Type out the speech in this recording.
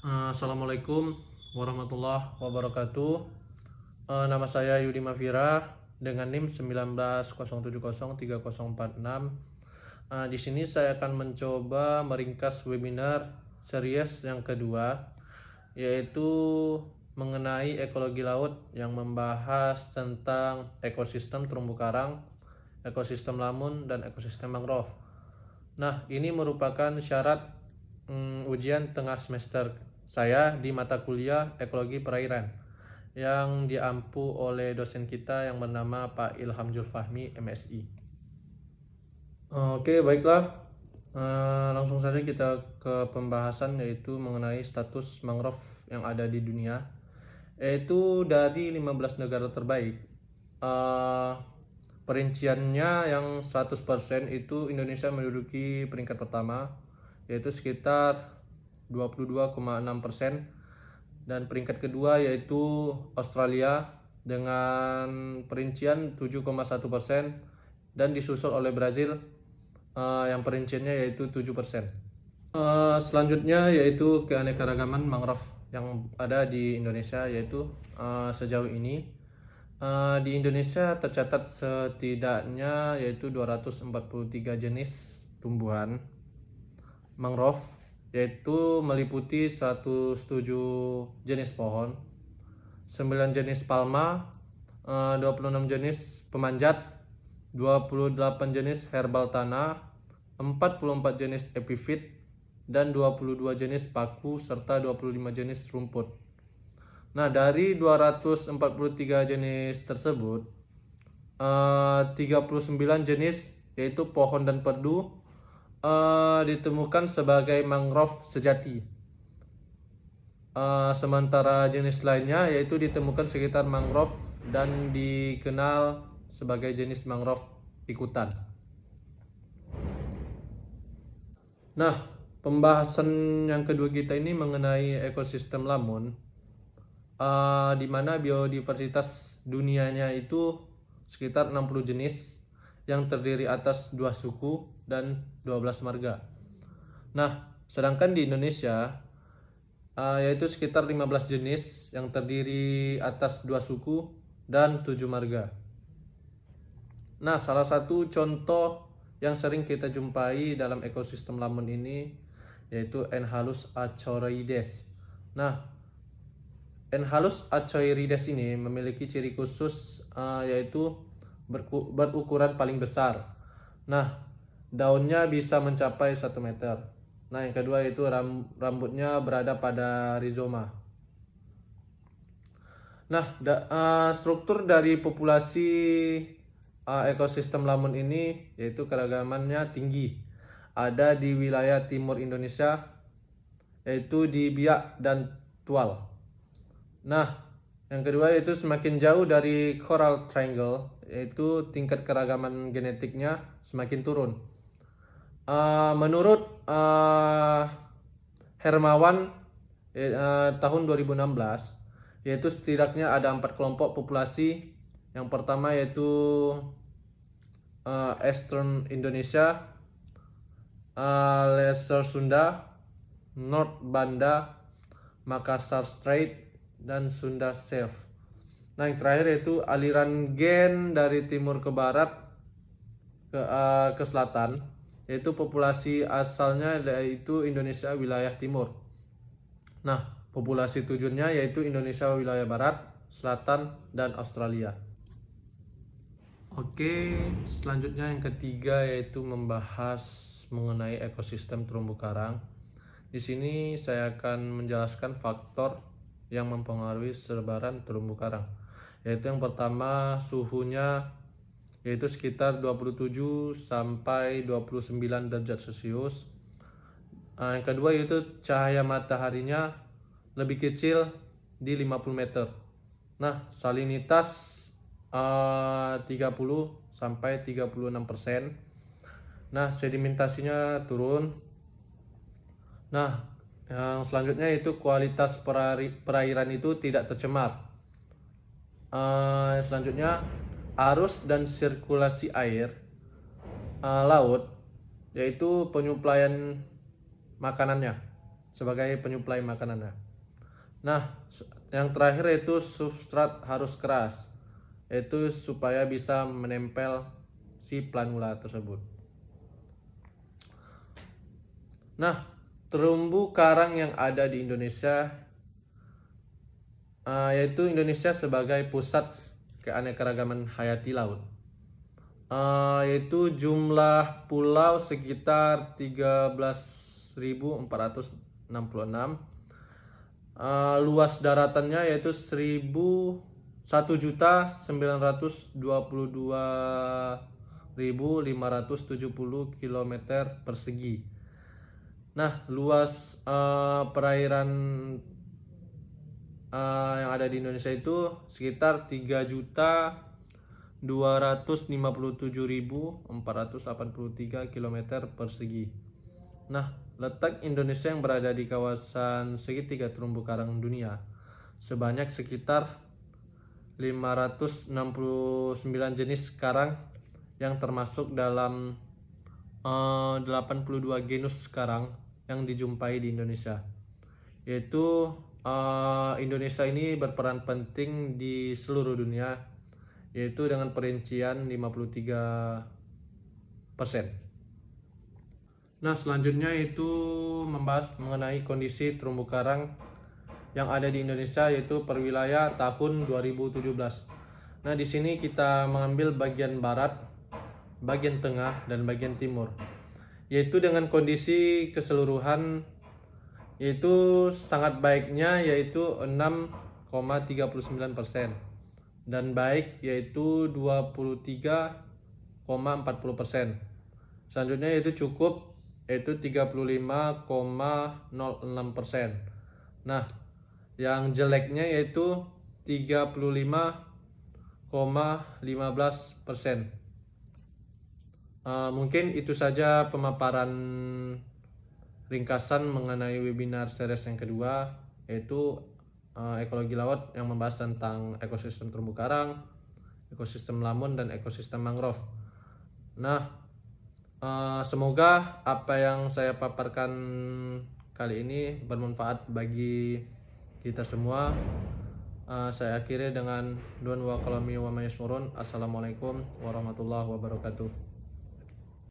Assalamualaikum warahmatullahi wabarakatuh. Nama saya Yudi Mafira dengan NIM 1907030446. Di sini saya akan mencoba meringkas webinar series yang kedua, yaitu mengenai ekologi laut yang membahas tentang ekosistem terumbu karang, ekosistem lamun, dan ekosistem mangrove. Nah, ini merupakan syarat ujian tengah semester saya di mata kuliah ekologi perairan yang diampu oleh dosen kita yang bernama Pak Ilham Julfahmi MSI. Oke, baiklah. Langsung saja kita ke pembahasan, yaitu mengenai status mangrove yang ada di dunia, yaitu dari 15 negara terbaik. Perinciannya yang 100% itu Indonesia menduduki peringkat pertama, yaitu sekitar 22,6%, dan peringkat kedua yaitu Australia dengan perincian 7,1%, dan disusul oleh Brazil yang perinciannya yaitu 7%. Selanjutnya yaitu keanekaragaman mangrove yang ada di Indonesia, yaitu sejauh ini di Indonesia tercatat setidaknya yaitu 243 jenis tumbuhan mangrove, yaitu meliputi 107 jenis pohon, 9 jenis palma, 26 jenis pemanjat, 28 jenis herbal tanah, 44 jenis epifit, dan 22 jenis paku, serta 25 jenis rumput. Nah, dari 243 jenis tersebut, 39 jenis yaitu pohon dan perdu ditemukan sebagai mangrove sejati. Sementara jenis lainnya yaitu ditemukan sekitar mangrove dan dikenal sebagai jenis mangrove ikutan. Nah, pembahasan yang kedua kita ini mengenai ekosistem lamun, di mana biodiversitas dunianya itu sekitar 60 jenis yang terdiri atas 2 suku dan 12 marga. Nah, sedangkan di Indonesia yaitu sekitar 15 jenis yang terdiri atas 2 suku dan 7 marga. Nah, salah satu contoh yang sering kita jumpai dalam ekosistem lamun ini yaitu Enhalus achoroides. Nah, Enhalus achoroides ini memiliki ciri khusus yaitu berukuran paling besar. Nah, daunnya bisa mencapai 1 meter. Nah, yang kedua yaitu rambutnya berada pada rizoma. Nah, struktur dari populasi ekosistem lamun ini yaitu keragamannya tinggi. Ada di wilayah timur Indonesia, yaitu di Biak dan Tual. Nah, yang kedua yaitu semakin jauh dari Coral Triangle, yaitu tingkat keragaman genetiknya semakin turun. Menurut Hermawan tahun 2016, yaitu setidaknya ada 4 kelompok populasi. Yang pertama yaitu Eastern Indonesia, Lesser Sunda, North Banda, Makassar Strait, dan Sunda Self. Nah, yang terakhir yaitu aliran gen dari timur ke barat ke selatan, yaitu populasi asalnya yaitu Indonesia wilayah timur. Nah, populasi tujuannya yaitu Indonesia wilayah barat, selatan, dan Australia. Oke, selanjutnya yang ketiga yaitu membahas mengenai ekosistem terumbu karang. Di sini saya akan menjelaskan faktor yang mempengaruhi sebaran terumbu karang, yaitu yang pertama suhunya yaitu sekitar 27 sampai 29 derajat Celcius. Yang kedua yaitu cahaya mataharinya lebih kecil di 50 meter. Nah, salinitas 30 sampai 36%. Nah, sedimentasinya turun. Nah, yang selanjutnya itu kualitas perairan itu tidak tercemar. Selanjutnya arus dan sirkulasi air laut, yaitu penyuplaian makanannya. sebagai penyuplai makanan. Nah, yang terakhir yaitu substrat harus keras, yaitu supaya bisa menempel si planula tersebut. Nah, terumbu karang yang ada di Indonesia, yaitu Indonesia sebagai pusat keanekaragaman hayati laut. Yaitu jumlah pulau sekitar 13.466, luas daratannya yaitu 1.922.570 km persegi. Nah, luas perairan yang ada di Indonesia itu sekitar 3.257.483 km persegi. Nah, letak Indonesia yang berada di kawasan segitiga terumbu karang dunia sebanyak sekitar 569 jenis karang yang termasuk dalam 82 genus karang yang dijumpai di Indonesia. Yaitu Indonesia ini berperan penting di seluruh dunia, yaitu dengan perincian 53%. Nah, selanjutnya itu membahas mengenai kondisi terumbu karang yang ada di Indonesia, yaitu per wilayah tahun 2017. Nah, di sini kita mengambil bagian barat, bagian tengah, dan bagian timur. Yaitu dengan kondisi keseluruhan yaitu sangat baiknya yaitu 6,39% dan baik yaitu 23,40%. Selanjutnya yaitu cukup yaitu 35,06%. Nah, yang jeleknya yaitu 35,15%. Mungkin itu saja pemaparan ringkasan mengenai webinar series yang kedua, yaitu ekologi laut yang membahas tentang ekosistem terumbu karang, ekosistem lamun, dan ekosistem mangrove. Nah, semoga apa yang saya paparkan kali ini bermanfaat bagi kita semua. Saya akhiri dengan Assalamualaikum warahmatullahi wabarakatuh.